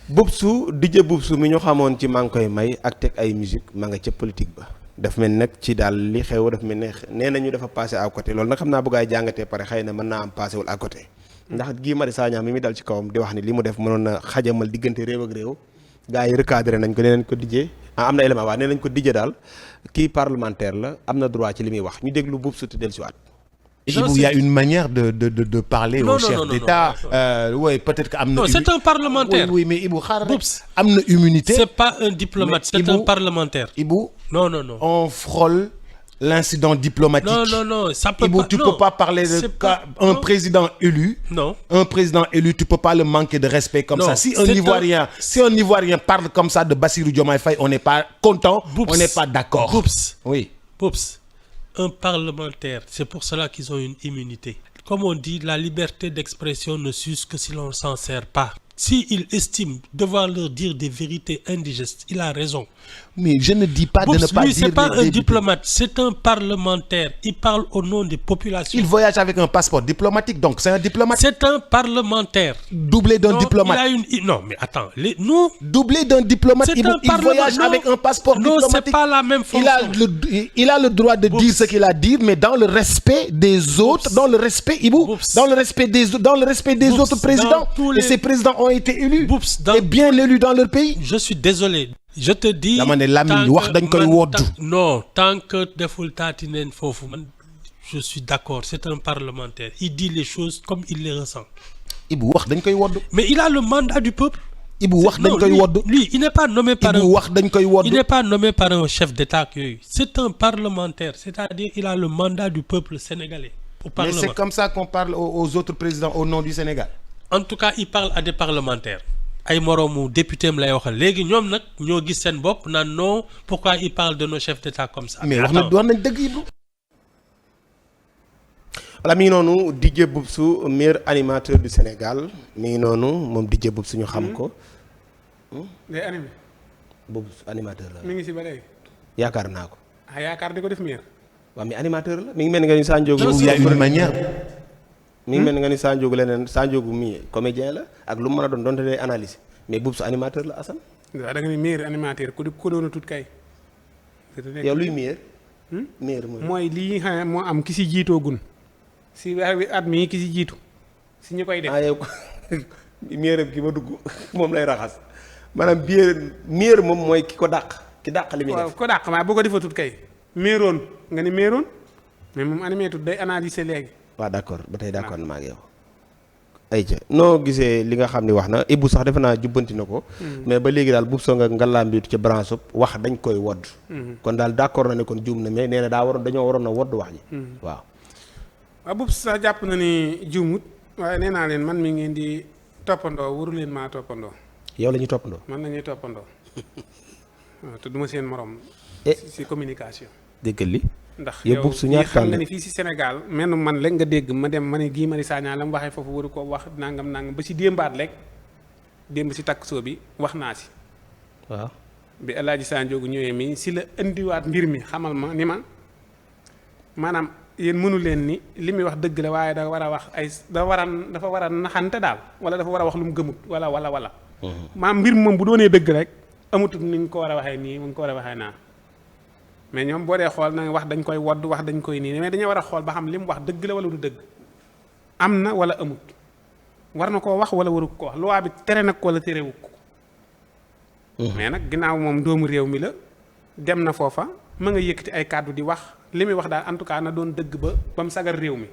Bubsu DJ Bubsu mi ñu xamoon ci maa ngi koy may ak teg ay musique maa nga ca politique ba daf mel nag ci daal li xew daf mel ne nee nañu dafa passé à côté loolu nag xam naa bëgg ay jàngatee pare xëy na mën naa am passé wul à côté ndax Guy Marius Sagna mi dal ci kawam di wax ni li mu def mënoon na xajamal diggante réew ak réew gars yi recadré nañ ko nee nañ ko DJ am na élément waaw nee nañ ko DJ daal kii parlementaire la am na droit ci li muy wax ñu déglu Bubsu te dellusiwaat. Il y a une manière de parler au chef d'État. Oui, peut-être que non, c'est un parlementaire. Oui, mais Ibou xaaral rek am na immunité. C'est pas un diplomate, c'est un parlementaire. Ibou. Non. On frôle l'incident diplomatique. Non, ça peut Ibou, pas. tu peux pas parler de cas un président élu. Non. Un président élu, tu peux pas le manquer de respect comme ça. Si un Ivoirien parle comme ça de Bassirou Diomaye Faye, on n'est pas content, on n'est pas d'accord. Boups. Un parlementaire, c'est pour cela qu'ils ont une immunité. Comme on dit, la liberté d'expression ne s'use que si l'on ne s'en sert pas. S'il estime devoir leur dire des vérités indigestes, il a raison. Mais je ne dis pas de ne pas lui, dire. C'est pas un diplomate, c'est un parlementaire. Il parle au nom des populations. Il voyage avec un passeport diplomatique, donc c'est un diplomate. C'est un parlementaire. Doublé d'un diplomate. Non, mais attends, nous. Doublé d'un diplomate, il voyage avec un passeport diplomatique. Non, c'est pas la même fonction. Il a le droit de dire ce qu'il a à dire, mais dans le respect des autres, dans le respect, dans le respect des autres présidents. Et ces présidents ont été élus et bien élus dans leur pays. Je suis désolé. Je te dis. Tant que deful taatinen foofu man je suis d'accord, c'est un parlementaire. Il dit les choses comme il les ressent. Ibou wax dañ koy wodd. Mais il a le mandat du peuple. Ibou wax dañ koy wodd. Lui, il n'est pas nommé par Ibou wax dañ koy wodd. Il n'est pas nommé par un chef d'État yooyu. C'est un parlementaire, c'est-à-dire il a le mandat du peuple sénégalais au Parlement. Mais c'est comme ça qu'on parle aux autres présidents au nom du Sénégal. En tout cas, il parle à des parlementaires. Ay moroomu député am lay waxal léegi ñoom nag ñoo gis seen bopp naan non pourquoi il parle de nos chefs d'État comme ça. mais wax nañ dëgg yi. voilà mi ngi noonu DJ Bubsu meilleur animateur du Sénégal mi ngi noonu moom DJ Bubsu ñu xam ko. day animé. Bubsu animateur la. mi ngi si ba léegi. yaakaar naa ko. yaakaar di ko def meilleur. waaw mais animateur la mi ngi mel ni nga ni Sa Ndiogou. il y a une manière. mi ngi mel ni nga ni Sa Ndiogou leneen Sa Ndiogou mii comédien la ak lu mu mën a doon donte day analyse mais Bubsu animateur la Assane. waaw da nga ni meilleur animateur ku doon a tut kay. yow luy meilleur. meilleur mooy lii xam ne moo am ki si jiitoo gun si at mii ki si jiitu si ñu koy def. yow meilleur ki ma dugg moom lay raxas maanaam meilleur moom mooy ki ko dàq ki dàq li muy def. waaw ko dàq maa boo ko defatut kay. meilleroon nga ni meilleroon mais moom animé tut day analyser léegi. waaw d'accord ba tey d'accord maa ngi yow. ayca noo gisee li nga xam ne wax na Ibou sax defe naa jubbanti na ko. mais ba léegi daal bu soo nga ngalaambiitu ca branche wax dañ koy wodd. kon daal d'accord na ne kon juum na mais nee na dañoo waroon a wodd wax ji. waaw. waaw boobu sax jàpp na ni juumut waaye nee naa leen man mi ngeen di toppandoo waru leen maa toppandoo. yow la ñuy toppandoo. man la ñuy toppandoo waaw te du ma seen morom. si communication. déggal li. ndax yow xam nga ni fii si Sénégal mel man rek nga dégg ma dem ma ne Guy Marius Sagna la mu waxee foofu waru ko wax nangam ba si démbaat rek démb si takk soo bi wax naa si. waaw bi El Hadj Sa Ndiogou ñëwee mi si la indiwaat mbir mi xamal ma ni ma maanaam yéen mënu leen ni li muy wax dëgg la waaye dafa war a wax dafa war a naxante daal wala dafa war a wax lu mu gëmut wala. maanaam mbir moom bu doonee dëgg rek amutul ni ñu ko war a waxee nii mu ngi ko war a waxee naa. mais ñoom boo dee xool na wax dañ koy wodd wax dañ koy nii mais dañoo war a xool ba xam li mu wax dëgg la wala du dëgg am na wala amut war na koo wax wala waru ko wax loi bi tere nag wala terewu ko mais nag ginnaaw moom doomu réew mi la dem na foofa ma nga yëkkati ay kàddu di wax li muy wax daal en tout cas na doon dëgg ba mu sagar réew mi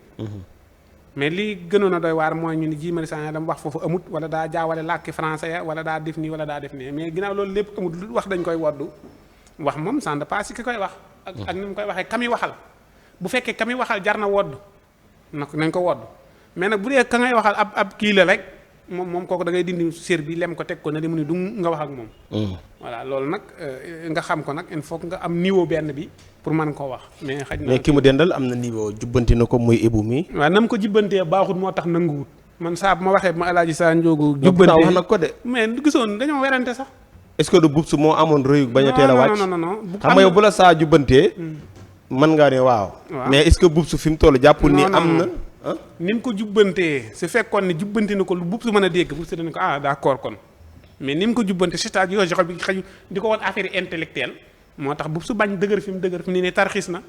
mais li gënoon a doy waar mooy ñu ni Guy Marius Sagna dama wax foofu amut wala daa jaawale làkki français ya wala daa def nii wala daa def nii mais ginnaaw loolu lépp amut lu wax dañ koy woddu wax moom ça ne passe ki koy wax. ak ni mu koy waxee kami waxal bu fekkee kami waxal jar na wodd nañ ko wodd mais nag bu dee ka ngay waxal ab kii la rek moom kooku da ngay dindi sér bi lem ko teg ko ne li mu ne du nga wax ak moom. voilà loolu nag nga xam ko nag il faut nga am niveau benn bi pour mën koo wax. mais ki mu dendal am na niveau jubbanti na ko muy Ibou mi. waaw na mu ko jubbantee baaxut moo tax nanguwut man saa bu ma waxee ma El Hadj Sa Ndiogou. jubbantee wax na ko de. mais gisoon dañoo werante sax. est-ce que du Bubsu moo amoon rëyu bañ a teel a wàcc non xam nga yow bu la saa jubbantee mën ngaa ne waaw mais est-ce que Bubsu fi mu toll jàppul ni am na ni mu ko jubbantee su fekkoon ne jubbanti na ko lu Bubsu mën a dégg Bubsu dana ko d'accord kon mais ni mu ko jubbante c'est-à-dire yow bi xaju di ko woon affaire intellectuelle moo tax bu su bañ dëgër fi mu dëgër fi mu ne tarxiis na.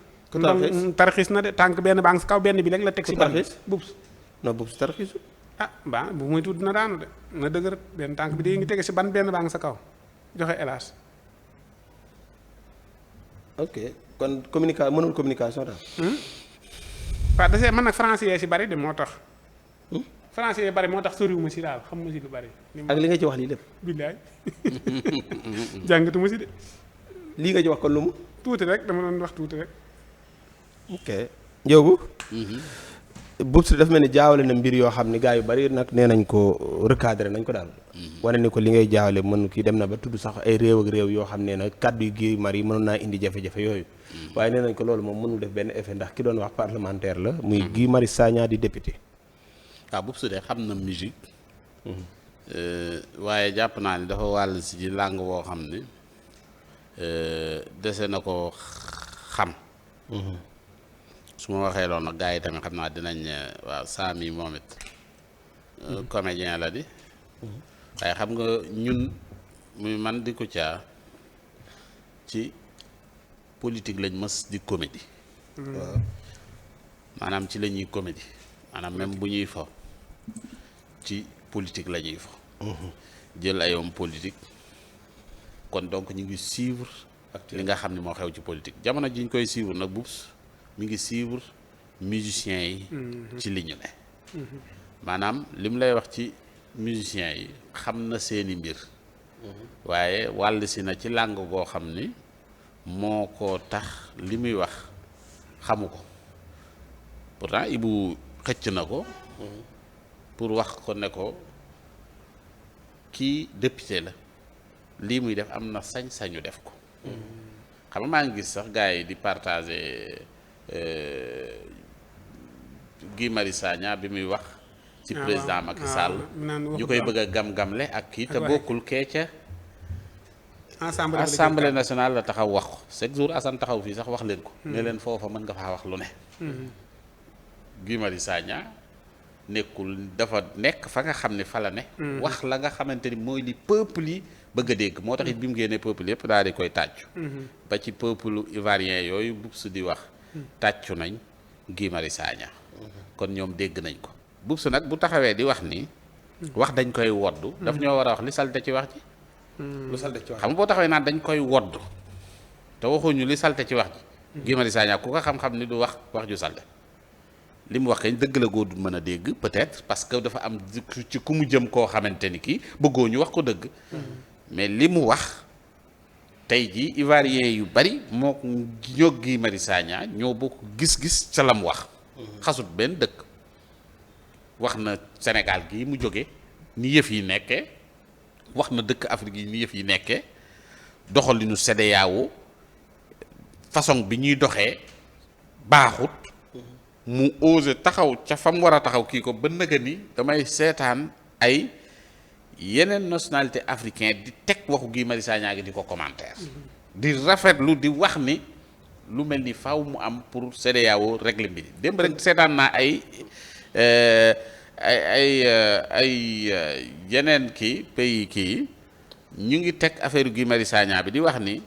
tarxiis na de tànk benn baa ngi si kaw benn bi rek la teg si ban bubs non bubs tarxiisu. ah ba bu muy tudd na daanu de na dëgër benn tànk bi de ngi tege si ban benn baa ngi sa kaw joxe hélas. ok kon mënul communication daal. waaw da see man nag français yee si bari de moo tax. français yee bari moo tax soriwuma si daal xam ma si lu bari. ak li nga ci wax lii lépp. billaay jàngatuma si de. lii nga ci wax kon lu mu. tuuti rek dama doon wax tuuti rek. ok Ndiogou. Bubs dafa mel ni jaawale na mbir yoo xam ni gars yu bari nag nee nañ ko recadré nañ ko daal. wane ni ko li ngay jaawale mën kii dem na ba tudd sax ay réew ak réew yoo xam ne nag kàddu yu Guy Marius mënoon naa indi jafe-jafe yooyu. waaye nee nañ ko loolu moom mënul def benn effet ndax ki doon wax parlementaire la. muy Guy Marius Sagna di député. waaw Bubs de xam na musique. waaye jàpp naa ni dafa wàll si ci langue boo xam ne dese na ko xam. su ma waxee loolu nag gars yi tamit xam naa dinañ waaw Samy moom it comédien la di waaye xam nga ñun muy man di ko caa ci politique lañ mës di comédie waaw maanaam ci la ñuy comédie maanaam même bu ñuy fo ci politique la ñuy fo jël ay homme politique kon donc ñu ngi suivre li nga xam ne moo xew ci politique jamono ji ñu koy suivre nag Bubs mi ngi suivre musiciens yi ci li ñu ne maanaam li mu lay wax ci musiciens yi xam na seeni mbir waaye wàll si na ci làng goo xam ni moo ko tax li muy wax xamu ko pourtant Ibou xëcc na ko pour wax ko ne ko kii député la lii muy def am na sañ-sañu def ko xam nga maa ngi gis sax gars yi di partager Guy Marius Sagna bi muy wax ci président Macky Sall ñu koy bëgg a gam-gamle ak kii te bokkul kee ca assemblée nationale la taxaw wax ko chaque jour Assane taxaw fii sax wax leen ko ne leen foofa mën nga faa wax lu ne Guy Marius Sagna nekkul dafa nekk fa nga xam ne fa la ne wax la nga xamante ni mooy li peuple yi bëgg a dégg moo tax it bi mu génnee peuple yëpp daal di koy tàccu ba ci peuple ivoirien yooyu Bubs di wax tàccu nañ Guy Marius Sagna kon ñoom dégg nañ ko Bubs nag bu taxawee di wax ni wax dañ koy woddu daf ñoo war a wax li salte ci wax ji lu salte ci wax xam nga boo taxawee naan dañ koy woddu te waxuñu li salte ci wax ji Guy Marius Sagna ku ko xam-xam ni du wax wax ju salte li mu wax kañ dëgg la goo du mën a dégg peut-être parce que dafa am ci ku mu jëm koo xamante ni kii bëggoo ñu wax ko dëgg mais li mu wax tey jii ivoirien yu bari moo ñoo Guy Marius Sagna ñoo bokk gis-gis ca la mu wax xasut benn dëkk wax na Sénégal gii mu jóge ni yëf yi nekkee wax na dëkk Afrique yi ni yëf yi nekkee doxalinu CEDEAO façon bi ñuy doxee baaxut mu osé taxaw ca fam war a taxaw kii ko ba nëga ni damay seetaan ay yeneen nationalité africain di teg waxu Guy Marius Sagna gi di ko commentaire di rafetlu di wax ni lu mel ni faaw mu am pour CEDEAO régler mbiri démb rek seetaan naa ay yeneen kii pays kii ñu ngi teg affaire Guy Marius Sagna bi di wax ni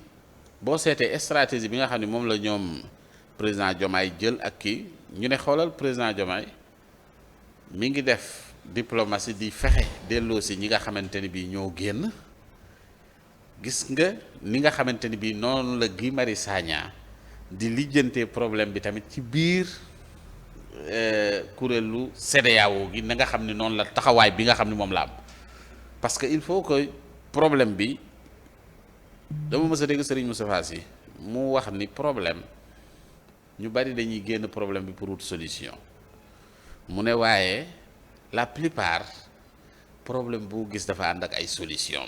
boo seetee stratégie bi nga xam ne moom la ñoom président Diomaye jël ak kii ñu ne xoolal président Diomaye mi ngi def diplomatie di fexe delloo si ñi nga xamante ni bii ñoo génn gis nga ni nga xamante ni bii noonu la Guy Marius Sagna di lijjantee problème bi tamit ci biir kuréelu CEDEAO gi na nga xam ne noonu la taxawaay bi nga xam ne moom la am parce que il faut que problème bi dama mës a dégg Serigne Moustapha Sy mu wax ni problème ñu bari dañuy génn problème bi pour wut solution mu ne waaye la plupart problème boo gis dafa ànd ak ay solution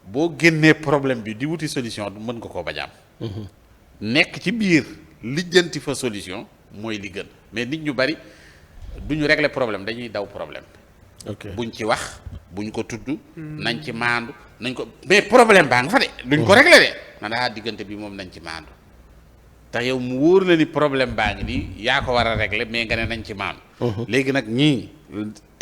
boo génnee problème bi di wuti solution mën nga koo bañ a am nekk ci biir lijjanti fa solution mooy li gën mais nit ñu bari duñu régler problème dañuy daw problème buñ ci wax buñ ko tudd nañ ci maandu nañ ko mais problème baa nga fa de duñ ko régler de na daa diggante bi moom nañ ci maandu te yow mu wóor na ni problème baa ngi nii yaa ko war a régler mais nga ne nañ ci maandu léegi nag ñii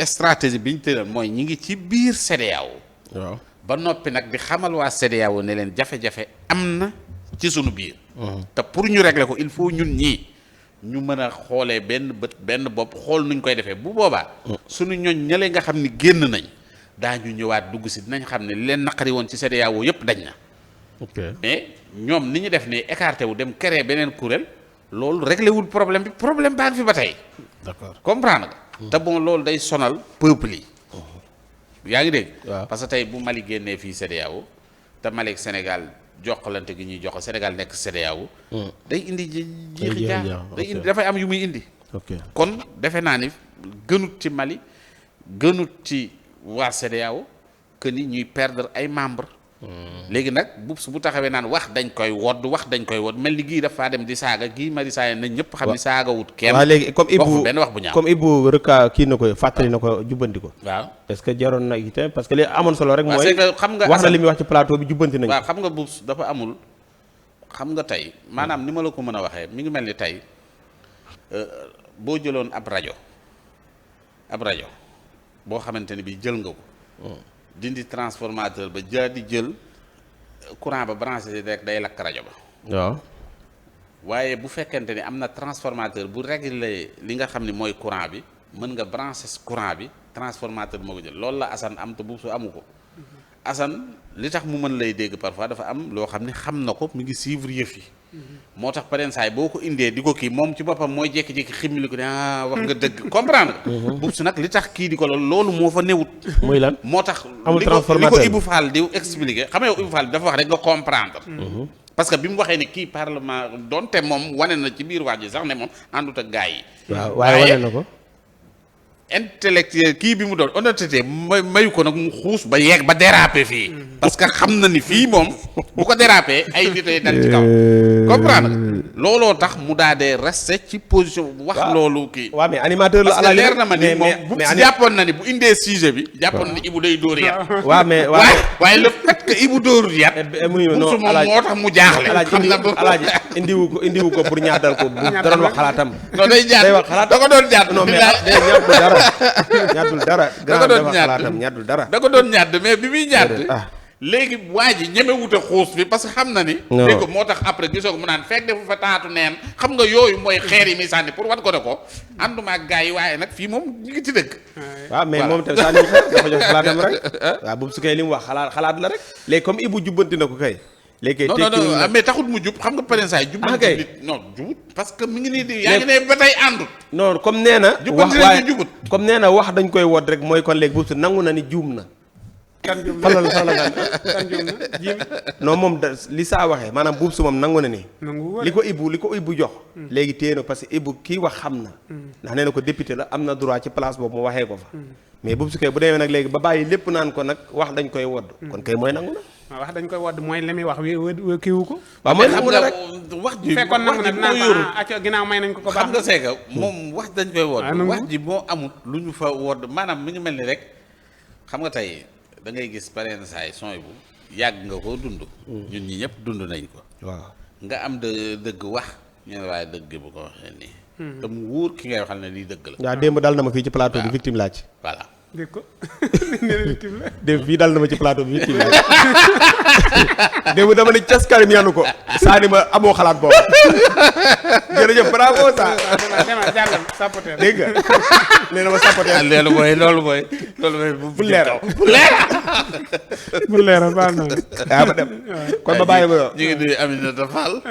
stratégie bi ñu tëral mooy ñi ngi ci biir CEDEAO waaw ba noppi nag di xamal waa CEDEAO ne leen jafe-jafe am na ci sunu biir. te pour ñu régler ko il faut ñun ñii ñu mën a xoolee benn bët benn bopp xool nuñ koy defee bu boobaa. sunu ñoñ ñale nga xam ni génn nañ daañu ñëwaat dugg si dinañ xam ne li leen naqari woon ci CEDEAO yëpp dañ na. ok mais ñoom ni ñu def ne écarté wu dem créer beneen kuréel loolu réglé wul problème bi problème baa ngi fi ba tey. d'accord comprendre nga. te bon loolu day sonal peuple yi. yaa ngi dégg. waaw parce que tey bu Mali génnee fii CEDEAO te Mali ak Sénégal jokkalante gi ñuy jox Sénégal nekk CEDEAO. day indi jiixi jaax day indi dafay am yu muy indi. ok kon defe naa ni gënut ci Mali gënut ci waa CEDEAO que ni ñuy perdre ay membres. léegi nag bu taxawee naan wax dañ koy wodd mel ni gii dafa dem di saaga gii Mari Sagna nañ ñëpp xam ni saaga wut kenn. waaw léegi comme Ibou benn wax bu ñaaw comme Ibou reka kii na ko fàttali na ko jubbanti ko. waaw est-ce que jaroon na itam parce que li amoon solo rek. mooy c'est que xam nga wax na li muy wax ci plateau bi jubbanti nañu. waaw xam nga bu dafa amul xam nga tey maanaam ni ma la ko mën a waxee mi ngi mel ni tey boo jëloon ab rajo boo xamante ni bi jël nga ko. dindi transformateur ba di jël courant ba branché rek day lakk rajo ba. waaw. waaye bu fekkente ni am na transformateur bu réglé li nga xam ni mooy courant bi mën nga branché courant bi transformateur moo ko jël loolu la Assane am te bu su amu ko. Assane li tax mu mën lay dégg parfois dafa am loo xam ni xam na ko mi ngi suivre yëf yi. moo tax pareen saay boo ko indee di ko kii moom ci boppam mooy jékki-jékki ximmili ko ne wax nga dëgg comprendre nga. bub si nag li tax kii di ko loolu moo fa newut. muy lan moo tax amul li ko transformateur Ibou Fall di expliquer xam nga yow Ibou Fall bi dafa wax rek nga comprendre. parce que bi mu waxee ne kii parlement donte moom wane na ci biir wax ji sax ne moom àndut ak gaa yi. waaw waaye wane na ko. intellectuel kii bi mu doon honnêteté mayu ko nag mu xuus ba yeeg ba déraper fii. parce que xam na ni fii moom bu ko déraper ay nit ay dal ci kaw. comprendre nga looloo tax mu daa dee rester ci position wax loolu kii. waaw mais animateur la parce que leer na ma ni moom bu si jàppoon na ni bu indee sujet bi. jàppoon na ni Ibou day dóor yat. waaw mais waaye le fait que Ibou dóorul yat. moom moo tax mu jaaxle. xam na alaaji indiwu ko pour ñaadal ko bu doon wax xalaatam. non day ñaad wax xalaat da ko doon ñaad. non mais day ñaadul dara. ñaadul dara. da ko doon ñaadul dara. da ko doon ñaad mais bi muy ñaad. léegi waa ji ñeme wute xuus bi parce que xam na ni. dégg ko moo tax après gisoo ko mu naan fekk defu fa taatu neen xam nga yooyu mooy xeer yi muy sànni pour wat ko de ko ànduma ak gars yi waaye nag fii moom ñu ngi ci dëkk. waaw mais moom tamit sànni xeer dafa jox xalaatam rek. waaw boobu su kay li mu wax xalaat la rek. léegi comme Ibou jubbanti na ko kay. léegi kay non mais taxut mu jub xam nga parensaay jubbanti nit non jubut parce que mi ngi nii di yaa ngi ne ba tey àndut. non comme nee na. jubbanti nañu jubut comme nee na wax dañ koy wod rek mooy kon léegi boobu su nangu na ni juum na. kan juum falal kan juum na jiim. non moom da li saa waxee maanaam buub su moom nangu na ni. nangu li ko Ibou jox. léegi téye na parce que Ibou kii wax xam na. ndax nee na ko député la am na droit ci place boobu mu waxee ko fa. mais buub su kay bu demee nag léegi ba bàyyi lépp naan ko nag wax dañ koy wodd. kon kay mooy nangu na. waaw wax dañ koy wodd mooy li muy wax wi kiiwu ko. waaw mooy nangu na rek wax ji fekkoon nangu na dinaa acca ginnaaw may nañ ko ko baax. xam nga seega moom wax dañ koy wodd. wax ji moo amut lu ñu fa wodd maanaam mi ngi mel ni rek xam nga tey da ngay gis pareen saay son bu yàgg nga ko dund. ñun ñi ñëpp dund nañ ko. waaw nga am dëgg wax ñu ne waaye dëgg bu ko waxee nii. te mu wóor ki ngay waxal ne lii dëgg la. waaw démb dal na ma fii ci plateau bi victime laa ci. voilà. dégg ko nee na victime la. démb fii dal na ma ci plateau bi victime laa ci. démb dama ne cas karim yanu ko. saa ni ma amoo xalaat boobu. jërëjëf bravo ça. dama jàllal sapoter. dégg nga nee na ma sapoter. loolu mooy bu leeral bu leeral baax na. waaw ma dem kon ma bàyyi ma ñu ngi nuyu Aminata Fall